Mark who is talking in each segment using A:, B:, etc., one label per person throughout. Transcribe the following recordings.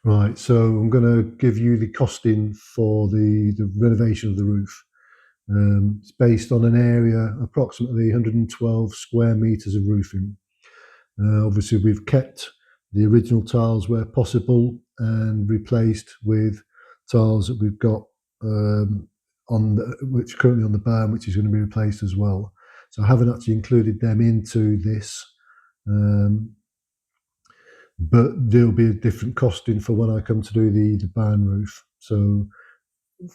A: Right, so I'm going to give you the costing for the renovation of the roof. It's based on an area approximately 112 square metres of roofing. Obviously, we've kept the original tiles where possible and replaced with tiles that we've got which currently on the barn, which is going to be replaced as well. So I haven't actually included them into this, um, but there'll be a different costing for when I come to do the barn roof. So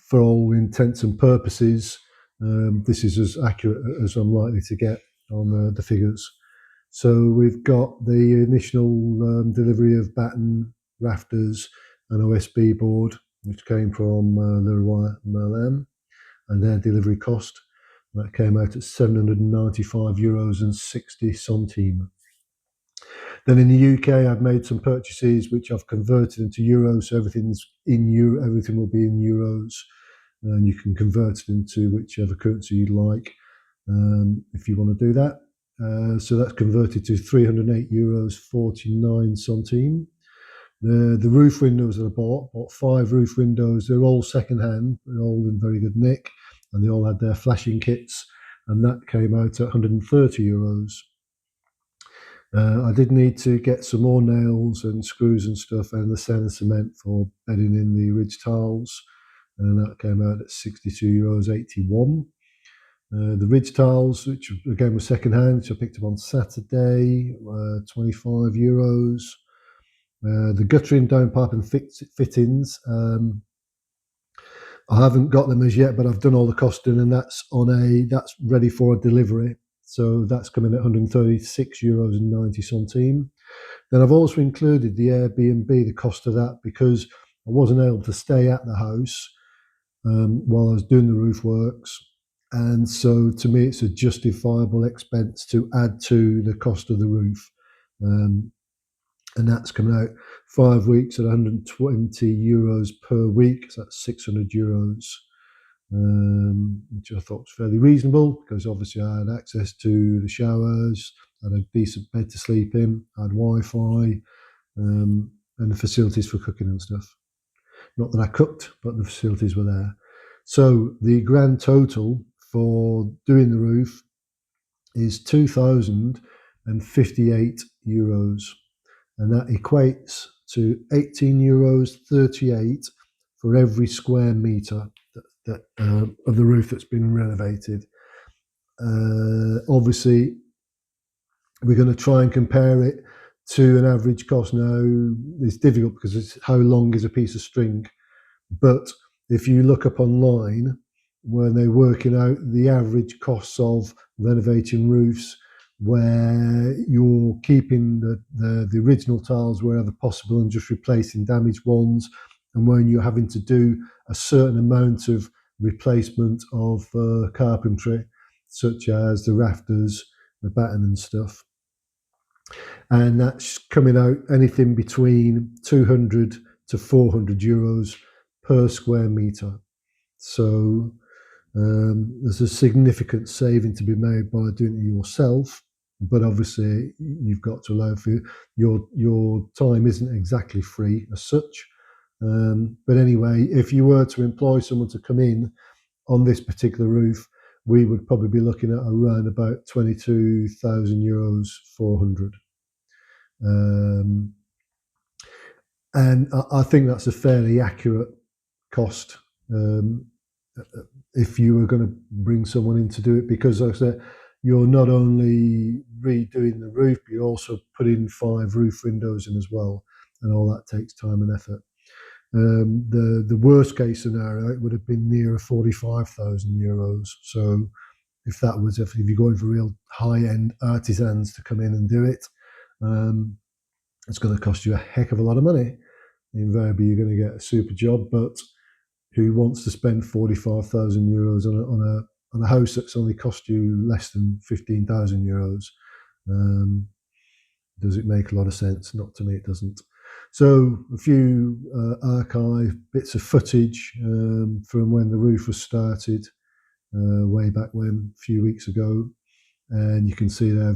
A: for all intents and purposes, this is as accurate as I'm likely to get on the figures. So we've got the initial delivery of batten, rafters, and OSB board, which came from Leroy Merlin, and their delivery cost. That came out at €795 and 60 centimes. Then in the UK, I've made some purchases which I've converted into euros. So everything's in euro. Everything will be in euros, and you can convert it into whichever currency you'd like if you want to do that. So that's converted to €308 49 centimes. The roof windows that I bought 5 roof windows. They're all second hand. They're all in very good nick, and they all had their flashing kits, and that came out at €130. I did need to get some more nails and screws and stuff, and the sand and cement for bedding in the ridge tiles, and that came out at €62.81. The ridge tiles, which again was second hand, which I picked up on Saturday, €25. The guttering, downpipe, and fittings. I haven't got them as yet, but I've done all the costing, and that's ready for a delivery. So that's coming at €136 and 90 centimes. Then I've also included the Airbnb, the cost of that, because I wasn't able to stay at the house while I was doing the roof works. And so to me, it's a justifiable expense to add to the cost of the roof. And that's coming out 5 weeks at €120 per week. So that's €600, which I thought was fairly reasonable because obviously I had access to the showers, I had a decent bed to sleep in, I had Wi-Fi, and the facilities for cooking and stuff. Not that I cooked, but the facilities were there. So the grand total for doing the roof is €2,058, and that equates to €18.38 for every square metre of the roof that's been renovated. Obviously, we're going to try and compare it to an average cost. Now, it's difficult because it's how long is a piece of string. But if you look up online, when they're working out the average costs of renovating roofs, where you're keeping the original tiles wherever possible and just replacing damaged ones, and when you're having to do a certain amount of replacement of carpentry, such as the rafters, the batten and stuff. And that's coming out anything between 200 to €400 per square metre. So there's a significant saving to be made by doing it yourself, but obviously you've got to allow for your time isn't exactly free as such. But anyway, if you were to employ someone to come in on this particular roof, we would probably be looking at around about €22,000 400. Um, and I think that's a fairly accurate cost if you were going to bring someone in to do it, because like I said, you're not only redoing the roof, but you also put in 5 roof windows in as well, and all that takes time and effort. The worst case scenario, it would have been near €45,000. So if you're going for real high end artisans to come in and do it, it's going to cost you a heck of a lot of money. Invariably, you're going to get a super job, but who wants to spend €45,000 on a house that's only cost you less than €15,000? Does it make a lot of sense? Not to me, it doesn't. So a few archive bits of footage from when the roof was started way back when, a few weeks ago. and you can see there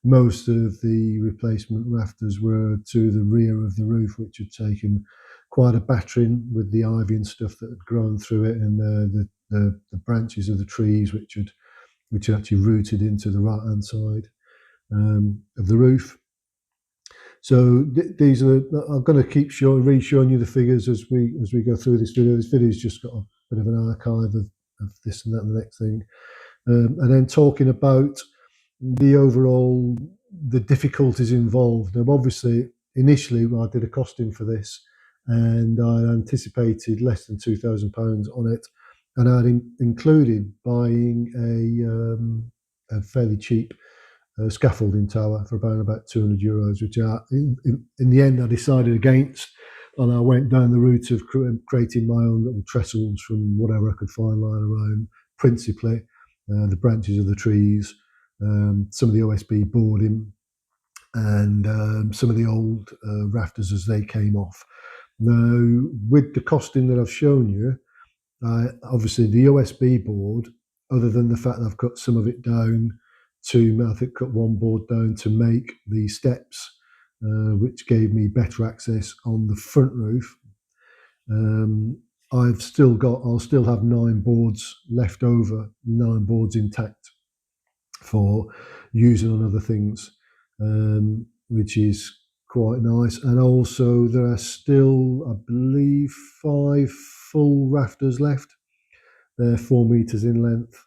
A: most of the replacement rafters were to the rear of the roof, which had taken quite a battering with the ivy and stuff that had grown through it, and the branches of the trees which had actually rooted into the right hand side of the roof. So these are. I'm going to keep re-showing you the figures as we go through this video. This video's just got a bit of an archive of this and that and the next thing, and then talking about the overall the difficulties involved. Now, obviously, initially I did a costing for this, and I anticipated less than £2,000 on it, and I'd included buying a fairly cheap scaffolding tower for about €200, which in the end I decided against, and I went down the route of creating my own little trestles from whatever I could find lying around, principally the branches of the trees, some of the OSB boarding, and some of the old rafters as they came off. Now, with the costing that I've shown you, obviously the OSB board, other than the fact that I've cut some of it down I think cut one board down to make the steps, which gave me better access on the front roof. I'll still have 9 boards left over, 9 boards intact for using on other things, which is quite nice. And also there are still, I believe, 5 full rafters left. They're 4 meters in length,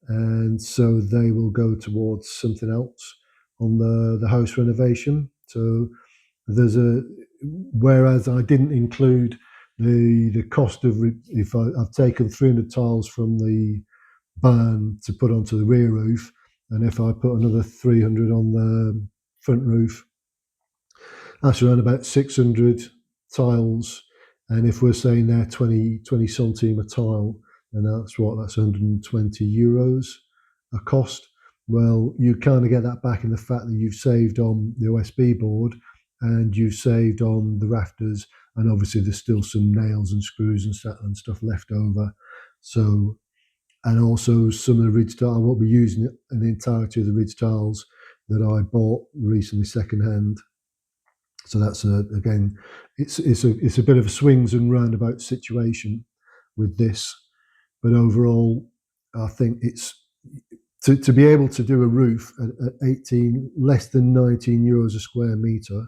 A: and so they will go towards something else on the house renovation. So whereas I didn't include the cost of if I've taken 300 tiles from the barn to put onto the rear roof, and if I put another 300 on the front roof, that's around about 600 tiles. And if we're saying they're 20 centime a tile, and that's €120 a cost. Well, you kind of get that back in the fact that you've saved on the OSB board and you've saved on the rafters, and obviously there's still some nails and screws and stuff left over. So, and also some of the ridge tiles, I won't be using it in the entirety of the ridge tiles that I bought recently secondhand. So that's again, it's a bit of a swings and roundabout situation with this, but overall, I think it's to be able to do a roof at 18, less than €19 a square metre.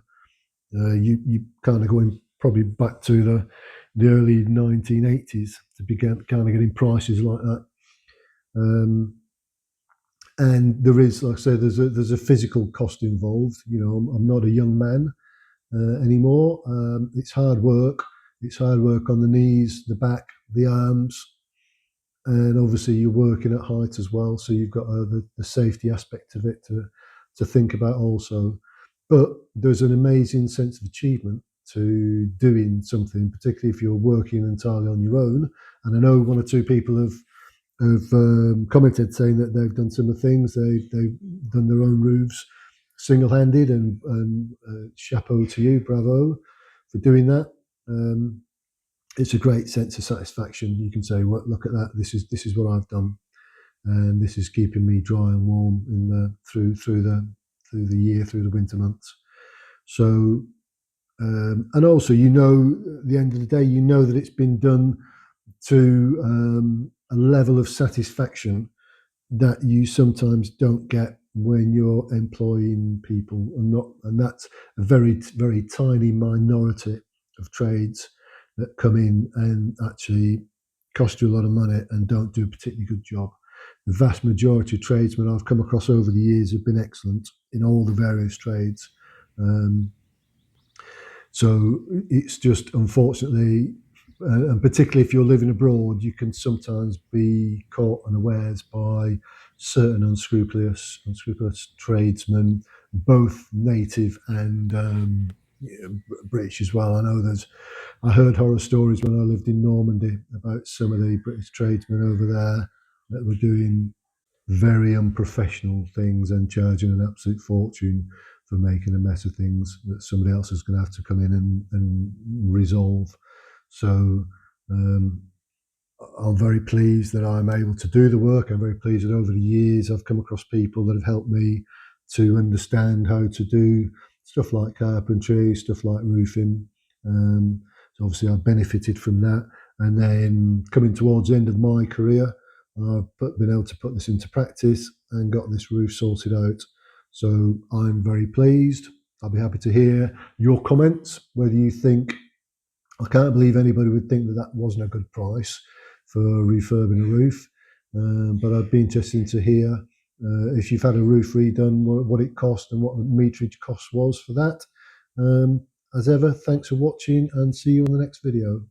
A: You kind of going probably back to the early 1980s to begin kind of getting prices like that. And there is, like I say, there's a physical cost involved. You know, I'm not a young man anymore. It's hard work. It's hard work on the knees, the back, the arms, and obviously you're working at height as well. So you've got the safety aspect of it to think about also. But there's an amazing sense of achievement to doing something, particularly if you're working entirely on your own. And I know 1 or 2 people have commented saying that they've done similar things. They've done their own roofs single-handed, and chapeau to you, bravo for doing that. It's a great sense of satisfaction. You can say, "Well, look at that. This is what I've done, and this is keeping me dry and warm through the year, through the winter months." So, and also, at the end of the day, that it's been done to a level of satisfaction that you sometimes don't get when you're employing people, and that's a very, very tiny minority of trades that come in and actually cost you a lot of money and don't do a particularly good job. The vast majority of tradesmen I've come across over the years have been excellent in all the various trades. So it's just, unfortunately, and particularly if you're living abroad, you can sometimes be caught unawares by certain unscrupulous tradesmen, both native and British as well. I heard horror stories when I lived in Normandy about some of the British tradesmen over there that were doing very unprofessional things and charging an absolute fortune for making a mess of things that somebody else is going to have to come in and resolve. So I'm very pleased that I'm able to do the work. I'm very pleased that over the years I've come across people that have helped me to understand how to do stuff like carpentry, stuff like roofing. So obviously I've benefited from that. And then coming towards the end of my career, been able to put this into practice and got this roof sorted out. So I'm very pleased. I'll be happy to hear your comments, whether you think, I can't believe anybody would think that that wasn't a good price for refurbing a roof. But I'd be interested to hear if you've had a roof redone, what it cost and what the meterage cost was for that. As ever, thanks for watching and see you on the next video.